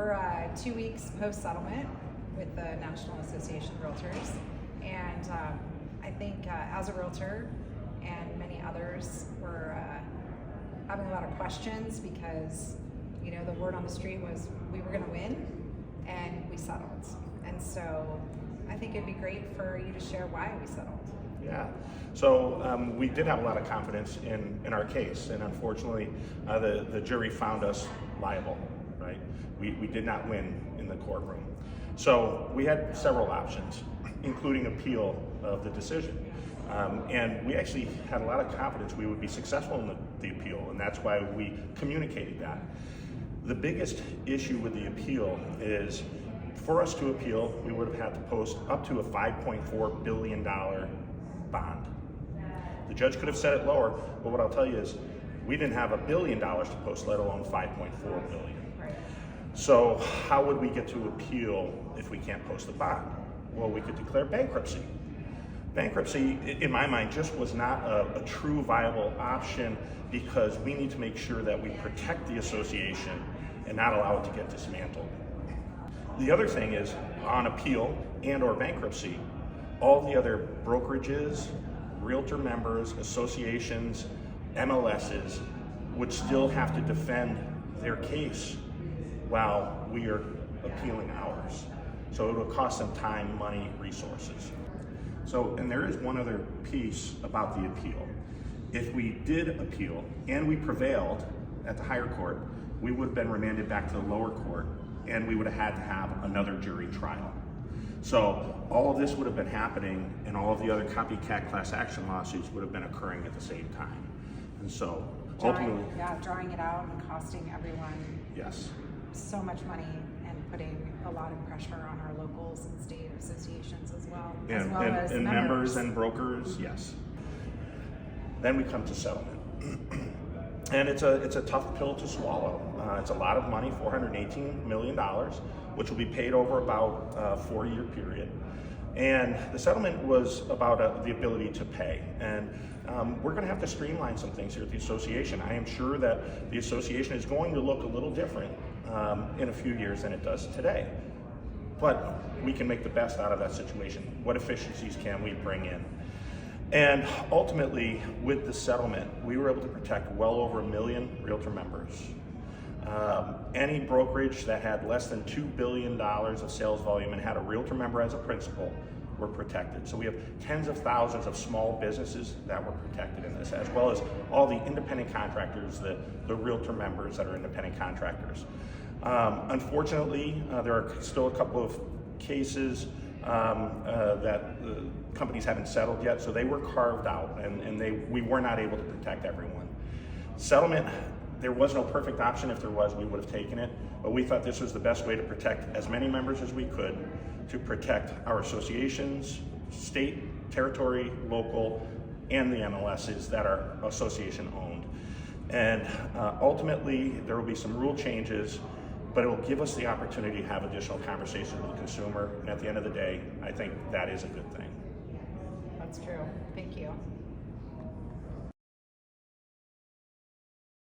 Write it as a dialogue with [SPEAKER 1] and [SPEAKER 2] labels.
[SPEAKER 1] We're 2 weeks post-settlement with the National Association of Realtors, and I think as a realtor and many others, we're having a lot of questions because the word on the street was we were going to win, and we settled. And so I think it'd be great for you to share why we settled.
[SPEAKER 2] Yeah, so we did have a lot of confidence in our case, and unfortunately the jury found us liable, right? We did not win in the courtroom. So we had several options, including appeal of the decision. And we actually had a lot of confidence we would be successful in the appeal, and that's why we communicated that. The biggest issue with the appeal is, for us to appeal, we would have had to post up to a $5.4 billion bond. The judge could have set it lower, but what I'll tell you is we didn't have $1 billion to post, let alone $5.4 billion.
[SPEAKER 1] Right.
[SPEAKER 2] So how would we get to appeal if we can't post the bond? Well, we could declare bankruptcy. Bankruptcy, in my mind, just was not a true viable option because we need to make sure that we protect the association and not allow it to get dismantled. The other thing is, on appeal and or bankruptcy, all the other brokerages, realtor members, associations, MLSs would still have to defend their case while we are appealing ours. So it will cost them time, money, resources. So, and there is one other piece about the appeal. If we did appeal and we prevailed at the higher court, we would have been remanded back to the lower court, and we would have had to have another jury trial. So all of this would have been happening, and all of the other copycat class action lawsuits would have been occurring at the same time. And so ultimately,
[SPEAKER 1] drawing it out and costing everyone
[SPEAKER 2] yes,
[SPEAKER 1] so much money, and putting a lot of pressure on our locals and state associations as well,
[SPEAKER 2] and members and brokers, yes. Then we come to settlement. And it's a tough pill to swallow. It's a lot of money, $418 million, which will be paid over about a 4-year period. And the settlement was about the ability to pay. And we're going to have to streamline some things here at the association. I am sure that the association is going to look a little different in a few years than it does today. But we can make the best out of that situation. What efficiencies can we bring in? And ultimately, with the settlement, we were able to protect well over 1 million realtor members. Any brokerage that had less than $2 billion of sales volume and had a realtor member as a principal were protected. So we have tens of thousands of small businesses that were protected in this, as well as all the independent contractors, the realtor members that are independent contractors. Unfortunately, there are still a couple of cases that companies haven't settled yet, so they were carved out, and we were not able to protect everyone. Settlement, there was no perfect option. If there was, we would have taken it, but we thought this was the best way to protect as many members as we could, to protect our associations, state, territory, local, and the MLSs that are association owned. And ultimately, there will be some rule changes, but it will give us the opportunity to have additional conversations with the consumer. And at the end of the day, I think that is a good thing.
[SPEAKER 1] That's true. Thank you.